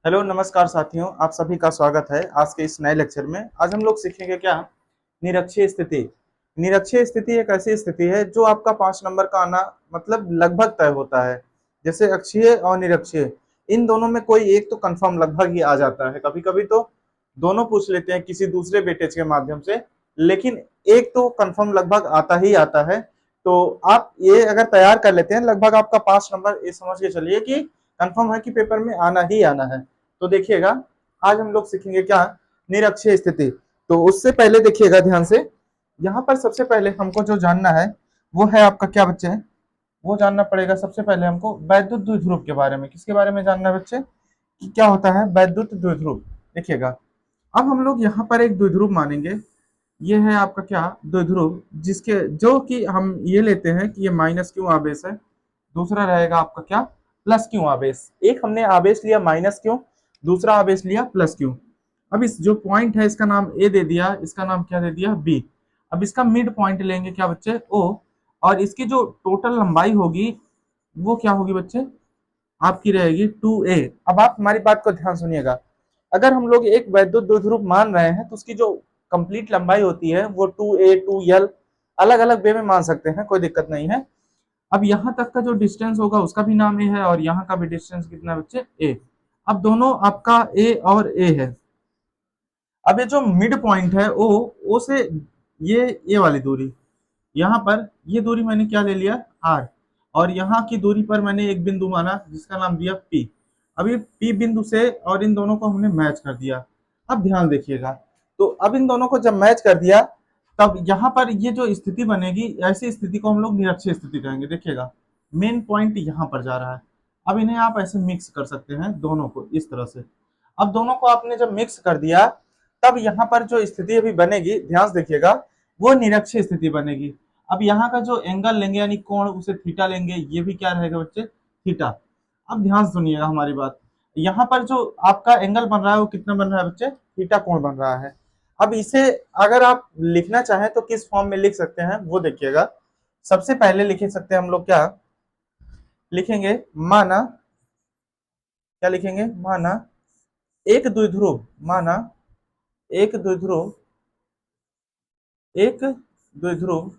Hello नमस्कार साथियों, आप सभी का स्वागत है आज के इस नए लेक्चर में। आज हम लोग सीखेंगे क्या, निरक्षीय स्थिति। निरक्षीय स्थिति एक ऐसी स्थिति है जो आपका 5 नंबर का आना मतलब लगभग तय होता है। जैसे अक्षीय और निरक्षीय, इन दोनों में कोई एक तो कंफर्म लगभग ही आ जाता है। कभी कभी तो दोनों पूछ लेते हैं किसी दूसरे वेटेज के माध्यम से, लेकिन एक तो कंफर्म लगभग आता ही आता है। तो आप ये अगर तैयार कर लेते हैं, लगभग आपका 5 नंबर ये समझ के चलिए कि कंफर्म है कि पेपर में आना ही आना है। तो देखिएगा, आज हम लोग सीखेंगे क्या, निरक्षीय स्थिति। तो उससे पहले देखिएगा ध्यान से, यहाँ पर सबसे पहले हमको जो जानना है वो है आपका क्या बच्चे, वो जानना पड़ेगा सबसे पहले हमको वैद्युत द्विध्रुव के बारे में। किसके बारे में जानना है बच्चे, कि क्या होता है वैद्युत द्विध्रुव। देखिएगा, अब हम लोग यहाँ पर एक द्विध्रुव मानेंगे। ये है आपका क्या, द्विध्रुव, जिसके जो कि हम ये लेते हैं कि ये माइनस क्यू आवेश है। दूसरा रहेगा आपका क्या, प्लस क्यू आवेश। एक हमने आवेश लिया माइनस क्यू, दूसरा आवेश लिया प्लस क्यू। अब इस जो पॉइंट है इसका नाम ए दे दिया, इसका नाम क्या दे दिया, बी। अब इसका मिड पॉइंट लेंगे क्या बच्चे, ओ। और इसकी जो टोटल लंबाई होगी वो क्या होगी बच्चे, आपकी रहेगी 2a। अब आप हमारी बात को ध्यान सुनिएगा, अगर हम लोग एक वैद्युत द्विध्रुव मान रहे हैं तो उसकी जो कंप्लीट लंबाई होती है वो 2a 2l अलग अलग वे में मान सकते हैं, कोई दिक्कत नहीं है। अब यहाँ तक का जो डिस्टेंस होगा उसका भी नाम ए है, और यहाँ का भी डिस्टेंस कितना है बच्चे, ए। अब दोनों आपका ए और ए है। अब ये जो मिड पॉइंट है ओ से ये वाली दूरी, यहाँ पर ये दूरी मैंने क्या ले लिया, आर। और यहाँ की दूरी पर मैंने एक बिंदु माना जिसका नाम दिया पी। अब ये पी बिंदु से और इन दोनों को हमने मैच कर दिया। अब ध्यान देखिएगा, तो अब इन दोनों को जब मैच कर दिया, तब यहाँ पर ये जो स्थिति बनेगी, ऐसी स्थिति को हम लोग निरक्षीय स्थिति कहेंगे। देखिएगा, मेन पॉइंट यहाँ पर जा रहा है। अब इन्हें आप ऐसे मिक्स कर सकते हैं दोनों को इस तरह से। अब दोनों को आपने जब मिक्स कर दिया, तब यहाँ पर जो स्थिति अभी बनेगी, ध्यान से देखिएगा, वो निरक्षीय स्थिति बनेगी। अब यहाँ का जो एंगल लेंगे यानी कोण, उसे थीटा लेंगे। ये भी क्या रहेगा बच्चे, थीटा। अब ध्यान सुनिएगा हमारी बात, यहाँ पर जो आपका एंगल बन रहा है वो कितना बन रहा है बच्चे, थीटा कोण बन रहा है। अब इसे अगर आप लिखना चाहें तो किस फॉर्म में लिख सकते हैं वो देखिएगा। सबसे पहले लिख सकते हैं हम लोग क्या लिखेंगे, माना, क्या लिखेंगे, माना एक द्विध्रुव, माना एक द्विध्रुव, एक द्विध्रुव,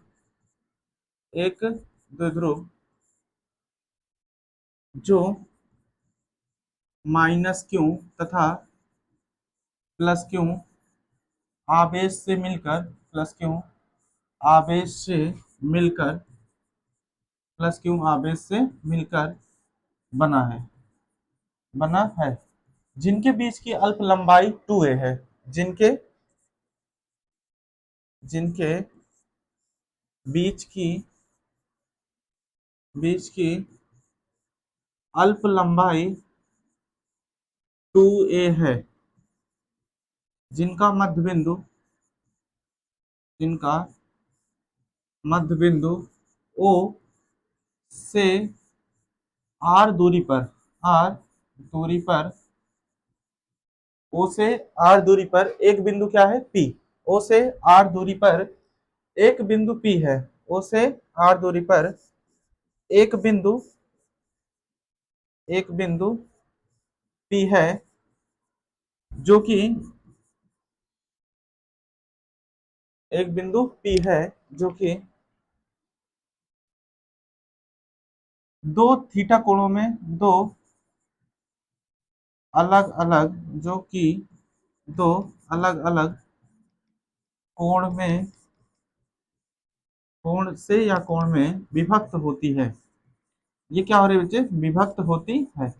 एक द्विध्रुव जो माइनस क्यू तथा प्लस क्यू आवेश से मिलकर, प्लस क्यू आवेश से मिलकर, प्लस क्यू आवेश से मिलकर बना है, बना है, जिनके बीच की अल्प लंबाई 2a है, जिनके जिनके बीच की बीच की अल्प लंबाई 2a है, जिनका मध्य बिंदु, जिनका मध्य बिंदु O से r दूरी पर, r दूरी पर, O से r दूरी पर एक बिंदु क्या है, P। O से r दूरी पर एक बिंदु P है, O से r दूरी पर एक बिंदु, एक बिंदु P है, जो कि एक बिंदु P है जो कि दो थीटा कोणों में, दो अलग अलग, जो कि दो अलग अलग कोण में, कोण से या कोण में विभक्त होती है। ये क्या हो रही है बच्चे, विभक्त होती है।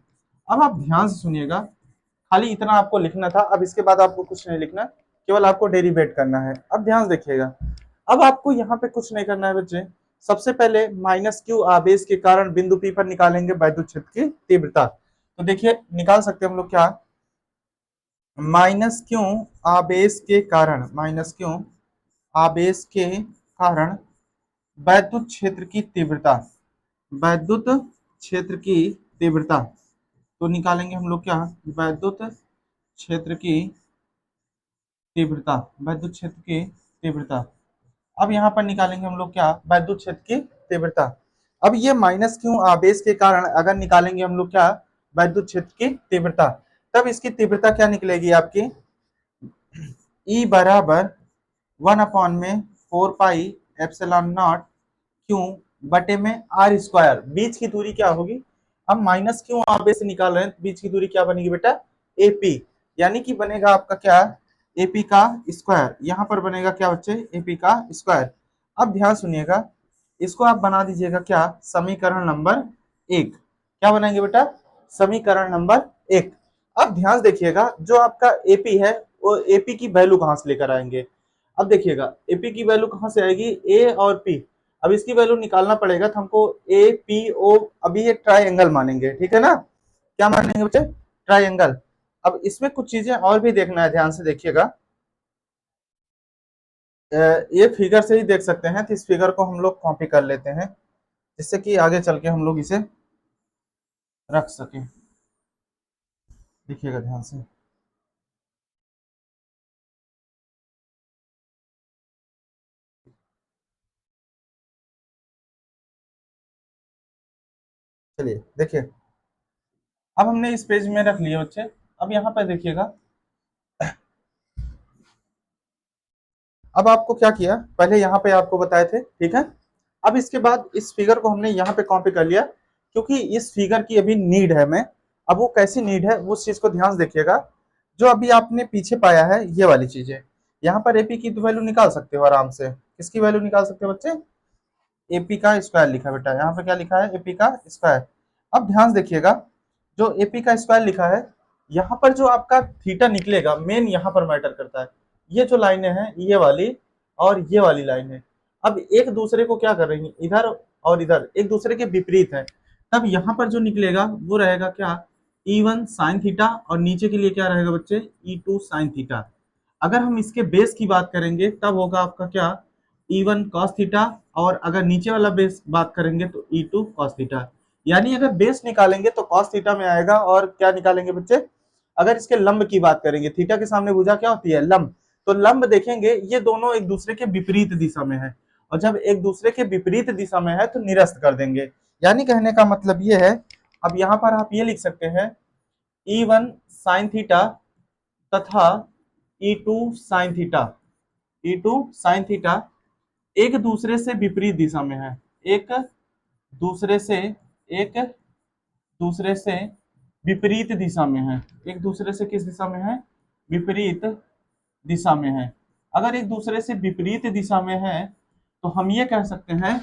अब आप ध्यान से सुनिएगा, खाली इतना आपको लिखना था। अब इसके बाद आपको कुछ नहीं लिखना, केवल आपको डेरिवेट करना है। अब ध्यान से देखिएगा, अब आपको यहाँ पे कुछ नहीं करना है बच्चे। सबसे पहले माइनस क्यू आवेश के कारण बिंदु पी पर निकालेंगे वैद्युत क्षेत्र की तीव्रता। तो देखिए, निकाल सकते हैं हम लोग क्या, माइनस क्यू आवेश के कारण, माइनस क्यू आवेश के कारण वैद्युत क्षेत्र की तीव्रता, वैद्युत क्षेत्र की तीव्रता। तो निकालेंगे हम लोग क्या, वैद्युत क्षेत्र की तीव्रता, वैद्युत क्षेत्र की तीव्रता। अब यहाँ पर निकालेंगे हम लोग क्या, वैद्युत क्षेत्र की तीव्रता। अब ये माइनस क्यू आवेश के कारण अगर निकालेंगे हम लोग क्या, वैद्युत क्षेत्र की तीव्रता, तब इसकी तीव्रता क्या निकलेगी आपकी, ई बराबर 1/4 पाई एप्सिलॉन नॉट क्यू बटे में आर स्क्वायर। बीच की दूरी क्या होगी, हम माइनस क्यों आगे से निकाल रहे हैं, बीच की दूरी क्या बनेगी बेटा, एपी, यानी कि बनेगा आपका क्या, एपी का स्क्वायर। यहां पर बनेगा क्या बच्चे, एपी का स्क्वायर। अब ध्यान सुनिएगा, इसको आप बना दीजिएगा क्या, समीकरण नंबर 1। क्या बनाएंगे बेटा, समीकरण नंबर 1। अब ध्यान देखिएगा, जो आपका एपी है वो एपी की वैल्यू कहां से लेकर आएंगे। अब देखिएगा एपी की वैल्यू कहां से आएगी, ए और पी। अब इसकी वैल्यू निकालना पड़ेगा तो हमको ए पी ओ, अभी ये ट्राइंगल मानेंगे, ठीक है ना, क्या मानेंगे बच्चे, ट्राइंगल। अब इसमें कुछ चीजें और भी देखना है, ध्यान से देखिएगा। ये फिगर से ही देख सकते हैं, तो इस फिगर को हम लोग कॉपी कर लेते हैं जिससे कि आगे चल के हम लोग इसे रख सकें। देखिएगा ध्यान से, चलिए देखिए, अब हमने इस पेज में रख लिया बच्चे। अब यहाँ पर देखिएगा, अब आपको क्या किया, पहले यहाँ पे आपको बताए थे, ठीक है। अब इसके बाद इस फिगर को हमने यहाँ पे कॉपी कर लिया, क्योंकि इस फिगर की अभी नीड है हमें। अब वो कैसी नीड है, उस चीज को ध्यान से देखिएगा। जो अभी आपने पीछे पाया है ये वाली चीजें, यहाँ पर एपी की तो वैल्यू निकाल सकते हो आराम से। किसकी वैल्यू निकाल सकते हो बच्चे, एपी का स्क्वायर लिखा बेटा, यहाँ पे क्या लिखा है, एपी का स्क्वायर। अब ध्यान से देखिएगा, जो एपी का स्क्वायर लिखा है, यहाँ पर जो आपका थीटा निकलेगा, मेन यहाँ पर मैटर करता है। ये जो लाइनें हैं, ये वाली और ये वाली लाइन है, अब एक दूसरे को क्या कर रही है, इधर और इधर एक दूसरे के विपरीत है। तब यहाँ पर जो निकलेगा वो रहेगा क्या, E1 साइन थीटा, और नीचे के लिए क्या रहेगा बच्चे, E2 साइन थीटा। अगर हम इसके बेस की बात करेंगे तब होगा आपका क्या, E1 cos थीटा, और अगर नीचे वाला बेस बात करेंगे तो E2 cos थीटा। यानी अगर बेस निकालेंगे तो cos थीटा में आएगा, और क्या निकालेंगे बच्चे, अगर इसके लंब की बात करेंगे, थीटा के सामने भुजा क्या होती है, लंब। तो लंब देखेंगे ये दोनों एक दूसरे के विपरीत दिशा में है, और जब एक दूसरे के विपरीत दिशा में है तो निरस्त कर देंगे। यानी कहने का मतलब ये है, अब यहाँ पर आप ये लिख सकते हैं, E1 साइन थीटा तथा E2 sine theta, E2 sine theta एक दूसरे से विपरीत दिशा में है, एक दूसरे से, एक दूसरे से विपरीत दिशा में है, एक दूसरे से किस दिशा में है, विपरीत दिशा में है। अगर एक दूसरे से विपरीत दिशा में है तो हम ये कह सकते हैं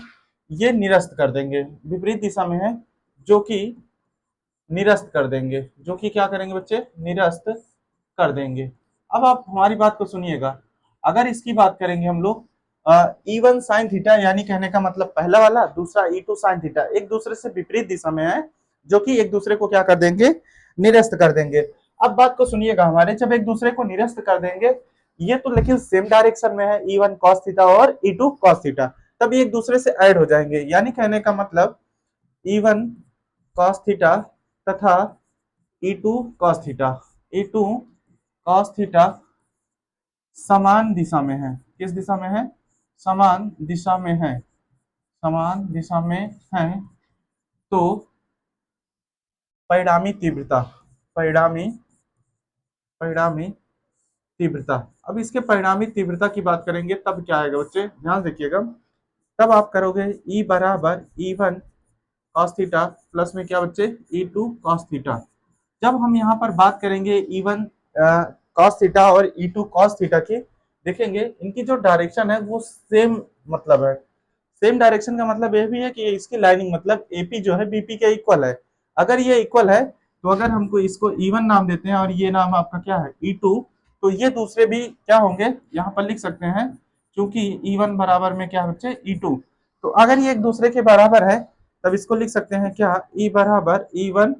ये निरस्त कर देंगे, विपरीत दिशा में है जो कि निरस्त कर देंगे, जो कि क्या करेंगे बच्चे, निरस्त कर देंगे। अब आप हमारी बात को सुनिएगा, अगर इसकी बात करेंगे हम लोग, E1 साइन थीटा, यानी कहने का मतलब पहला वाला, दूसरा E2 साइन थीटा एक दूसरे से विपरीत दिशा में है, जो कि एक दूसरे को क्या कर देंगे, निरस्त कर देंगे। अब बात को सुनिएगा हमारे, जब एक दूसरे को निरस्त कर देंगे, ये तो लेकिन सेम डायरेक्शन में है, E1 cos थीटा और E2 cos थीटा, तब ये एक दूसरे से ऐड हो जाएंगे। यानी कहने का मतलब E1 cos थीटा तथा E2 cos theta, E2 cos theta समान दिशा में है, किस दिशा में है, समान दिशा में है, समान दिशा में है। तो परिणामी तीव्रता, परिणामी परिणामी तीव्रता, अब इसके परिणामी तीव्रता की बात करेंगे तब क्या आएगा बच्चे, ध्यान देखिएगा। तब आप करोगे E बराबर E1 cos थीटा प्लस में क्या बच्चे, E2 cos थीटा। जब हम यहाँ पर बात करेंगे E1 cos थीटा और E2 cos थीटा की, देखेंगे इनकी जो डायरेक्शन है वो सेम मतलब है। सेम डायरेक्शन का मतलब ये भी है कि इसकी लाइनिंग मतलब एपी जो है बीपी के इक्वल है। अगर ये इक्वल है तो अगर हमको इसको E1 नाम देते हैं और ये नाम आपका क्या है E2, तो ये दूसरे भी क्या होंगे, यहाँ पर लिख सकते हैं, क्योंकि E1 बराबर में क्या है बच्चे, E2। तो अगर ये एक दूसरे के बराबर है तब इसको लिख सकते हैं क्या, E बराबर E1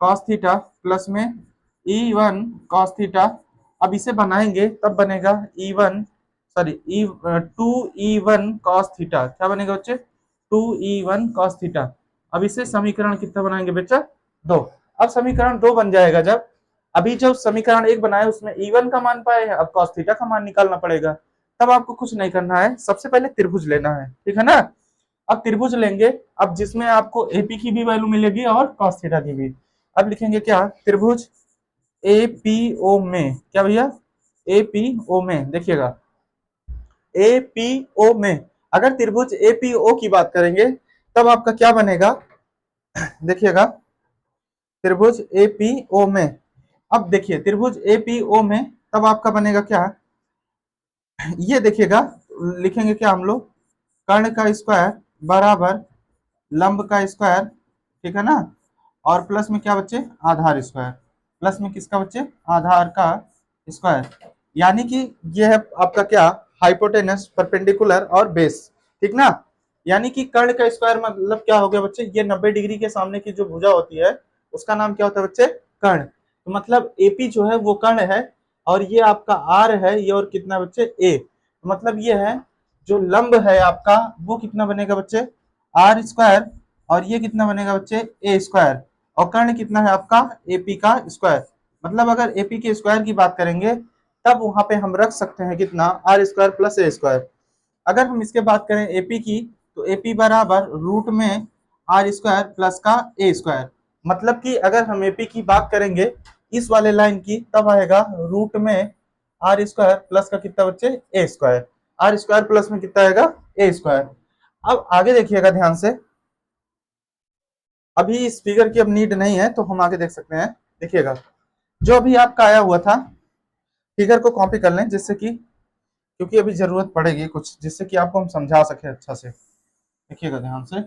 cos थीटा प्लस में E1 cos थीटा। अब इसे बनाएंगे तब बनेगा E1 सॉरी ई 2E1 cos थीटा, क्या बनेगा बच्चे, 2E1 cos थीटा। अब इसे समीकरण कितना बनाएंगे बच्चा, 2। अब समीकरण 2 बन जाएगा जब, अभी जो समीकरण 1 बनाए उसमें E1 का मान पाए हैं, अब cos थीटा का मान निकालना पड़ेगा। तब आपको कुछ नहीं करना है, सबसे पहले त्रिभुज लेना है, ठीक है ना। अब त्रिभुज लेंगे, अब जिसमें आपको एपी की भी वैल्यू मिलेगी और cos थीटा की भी। अब लिखेंगे क्या, त्रिभुज एपीओ में क्या भैया, एपीओ में देखिएगा, एपीओ में अगर त्रिभुज एपीओ की बात करेंगे तब आपका क्या बनेगा, देखिएगा त्रिभुज एपीओ में, अब देखिए त्रिभुज एपीओ में तब आपका बनेगा क्या, ये देखिएगा लिखेंगे क्या हम लोग, कर्ण का स्क्वायर बराबर लंब का स्क्वायर, ठीक है ना, और प्लस में क्या बच्चे, आधार स्क्वायर, प्लस में किसका बच्चे, आधार का स्क्वायर, यानी कि ये है आपका क्या, हाइपोटेनस, परपेंडिकुलर और बेस, ठीक ना, यानी कि कर्ण का स्क्वायर मतलब क्या हो गया बच्चे, ये 90 डिग्री के सामने की जो भुजा होती है उसका नाम क्या होता है बच्चे, कर्ण, तो मतलब एपी जो है वो कर्ण है, और ये आपका आर है, ये और कितना बच्चे, ए, तो मतलब ये है जो लंब है आपका वो कितना बनेगा बच्चे, आर स्क्वायर, और ये कितना बनेगा बच्चे, ए स्क्वायर, और कर्ण कितना है आपका, एपी का स्क्वायर, मतलब अगर एपी के स्क्वायर की बात करेंगे तब वहां पे हम रख सकते हैं कितना, r square plus a square, अगर हम इसके बात करें एपी की तो एपी बराबर रूट में आर स्क्वायर प्लस का ए स्क्वायर, मतलब कि अगर हम एपी की बात करेंगे इस वाले लाइन की तब आएगा रूट में आर स्क्वायर प्लस का कितना बच्चे, ए स्क्वायर, आर स्क्वायर प्लस में कितना आएगा, ए स्क्वायर। अब आगे देखिएगा ध्यान से, अभी इस फिगर की अब नीड नहीं है तो हम आगे देख सकते हैं, देखिएगा जो अभी आपका आया हुआ था, फिगर को कॉपी कर लें जिससे कि, क्योंकि अभी जरूरत पड़ेगी कुछ जिससे कि आपको हम समझा सके अच्छा से, देखिएगा ध्यान से,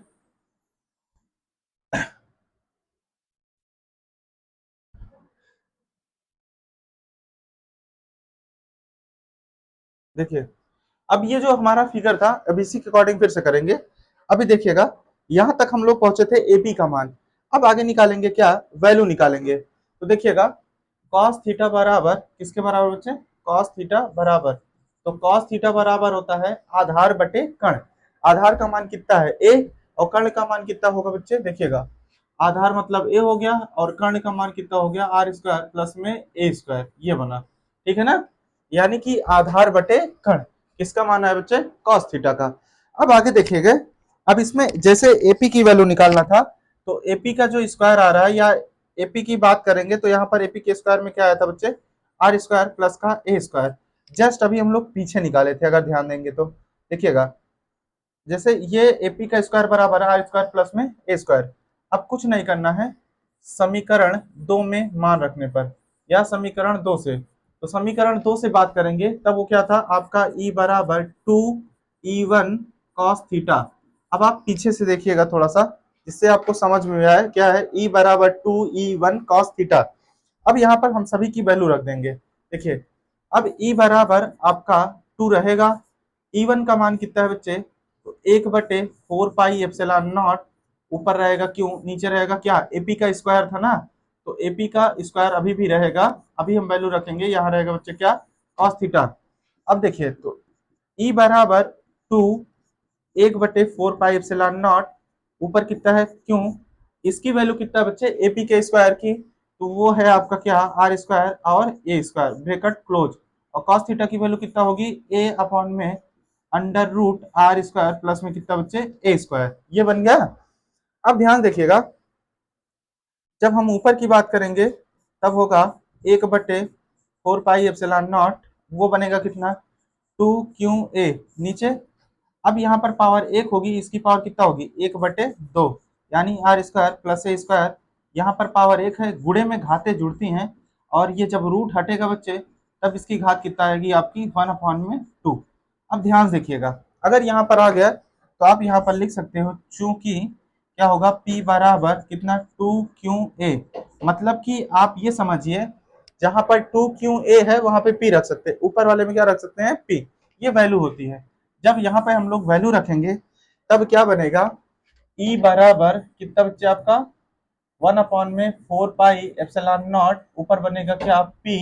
देखिए अब ये जो हमारा फिगर था अब इसी के अकॉर्डिंग फिर से करेंगे, अभी देखिएगा यहां तक हम लोग पहुंचे थे एपी का मान, अब आगे निकालेंगे क्या, वैल्यू निकालेंगे, तो देखिएगा कॉस थीटा बराबर किसके बराबर बच्चे, कॉस थीटा बराबर, तो कॉस थीटा बराबर होता है आधार बटे कर्ण, आधार का मान कितना है ए, और कर्ण का मान कितना होगा बच्चे, देखिएगा आधार मतलब ए हो गया और कर्ण का मान कितना हो गया, आर स्क्वायर प्लस में ए स्क्वायर, ये बना, ठीक है ना, यानी कि आधार बटे कर्ण, किसका मान है बच्चे, कॉस थीटा का। अब आगे देखिएगा, अब इसमें जैसे एपी की वैल्यू निकालना था तो एपी का जो स्क्वायर आ रहा है, या एपी की बात करेंगे तो यहाँ पर एपी के स्क्वायर में क्या आया था बच्चे, आर स्क्वायर प्लस का ए स्क्वायर, जस्ट अभी हम लोग पीछे निकाले थे अगर ध्यान देंगे तो, देखिएगा जैसे ये एपी का स्क्वायर बराबर है आर स्क्वायर प्लस में ए स्क्वायर, अब कुछ नहीं करना है, समीकरण 2 में मान रखने पर, या समीकरण 2 से, तो समीकरण 2 से बात करेंगे तब वो क्या था आपका ई बराबर 2E1 कॉस थीटा, अब आप पीछे से देखिएगा थोड़ा सा जिससे आपको समझ में आए क्या है, ई बराबर 2E1 कॉस थीटा, अब यहाँ पर हम सभी की वैल्यू रख देंगे, देखिए अब ई बराबर आपका 2 रहेगा, E1 का मान कितना है बच्चे, तो 1/4 पाई एप्सिलॉन नॉट, ऊपर रहेगा क्यों, नीचे रहेगा क्या, एपी का स्क्वायर था ना, तो एपी का स्क्वायर अभी भी रहेगा, अभी हम वैल्यू रखेंगे, यहाँ रहेगा बच्चे क्या, कॉस थीटा, अब देखिए तो ई बराबर 2, 1/4 पाई एप्सिलॉन नॉट, ऊपर कितना है क्यों, इसकी वैल्यू कितना है बच्चे, एपी के स्क्वायर की, तो वो है आपका क्या, आर स्क्वायर और ए स्क्वायर ब्रैकेट क्लोज, और कॉस थीटा की वैल्यू कितना होगी, ए अपॉन में under root r square plus में कितना बच्चे, ए स्क्वायर, ये बन गया। अब ध्यान देखिएगा जब हम ऊपर की बात करेंगे तब होगा 1/4 पाई एप्सिलॉन नॉट, वो बनेगा कितना, 2Qa, नीचे अब यहाँ पर पावर 1 होगी, इसकी पावर कितना होगी, 1/2, यानी r square plus a square, यहाँ पर पावर 1 है, गुणे में घातें जुड़ती हैं, और ये जब रूट हटेगा बच्चे तब इसकी घात कितना आएगी आपकी 1/2, अब ध्यान से देखिएगा अगर यहाँ पर आ गया तो आप यहाँ पर लिख सकते हो चूंकि क्या होगा, P बराबर कितना, 2Qa, मतलब कि आप ये समझिए जहां पर 2Qa है वहां पे P रख सकते हैं, ऊपर वाले में क्या रख सकते हैं, P, ये वैल्यू होती है, जब यहाँ पे हम लोग वैल्यू रखेंगे तब क्या बनेगा, E बराबर कितना बच्चे आपका 1/4 पाई एप्सिलॉन नॉट, ऊपर बनेगा क्या, P,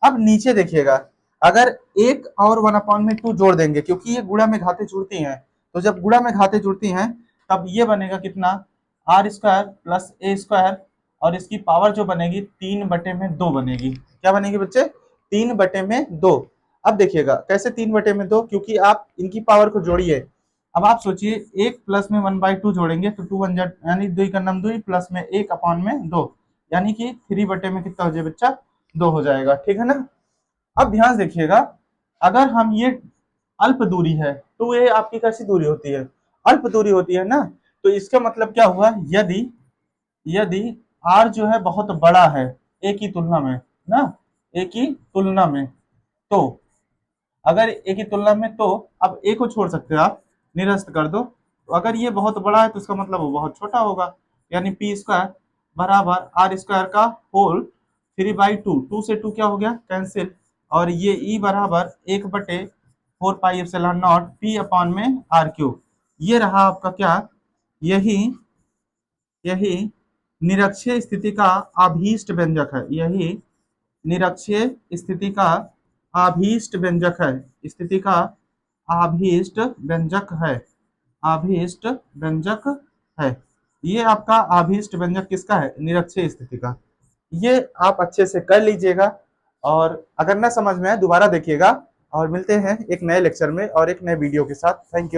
अब नीचे देखिएगा अगर एक और 1/2 जोड़ देंगे क्योंकि ये गुणा में घातें जुड़ती हैं, तो जब गुणा में घातें जुड़ती हैं तब ये बनेगा कितना, r square plus a square, और इसकी पावर जो बनेगी 3/2 बनेगी, क्या बनेगी बच्चे, 3/2, अब देखिएगा कैसे 3/2, क्योंकि आप इनकी पावर को जोड़िए, अब आप सोचिए एक प्लस में 1/2 जोड़ेंगे तो 2 1 यानी 2 का नाम 2 प्लस में 1 अपॉन में 2, यानी कि 3 बटे में कितना हो जाए बच्चा, 2 हो जाएगा, ठीक है ना। अब ध्यान से देखिएगा, अगर हम ये अल्प दूरी है तो ये आपकी कैसी दूरी होती है, अल्प दूरी होती है ना। तो इसका मतलब क्या हुआ, यदि यदि r जो है बहुत बड़ा है a की तुलना में ना, a की तुलना में, तो अगर a की तुलना में, तो अब a को छोड़ सकते हो आप, निरस्त कर दो। तो अगर ये बहुत बड़ा है तो इसका मतलब वो बहुत छोटा होगा, यानी पी स्क्वायर बराबर आर स्क्वायर का होल 3/2, 2 से 2 क्या हो गया, कैंसिल। और ये ई बराबर 1/4 pi epsilon not P upon में आर क्यूब। ये रहा आपका क्या, यही यही निरक्षीय स्थिति का अभीष्ट व्यंजक है, यही निरक्षीय स्थिति का अभीष्ट व्यंजक है, स्थिति का अभीष्ट व्यंजक है, अभीष्ट व्यंजक है। ये आपका अभीष्ट व्यंजक किसका है, निरक्षीय स्थिति का। ये आप अच्छे से कर लीजिएगा, और अगर ना समझ में आए दोबारा देखिएगा। और मिलते हैं एक नए लेक्चर में और एक नए वीडियो के साथ। Thank you.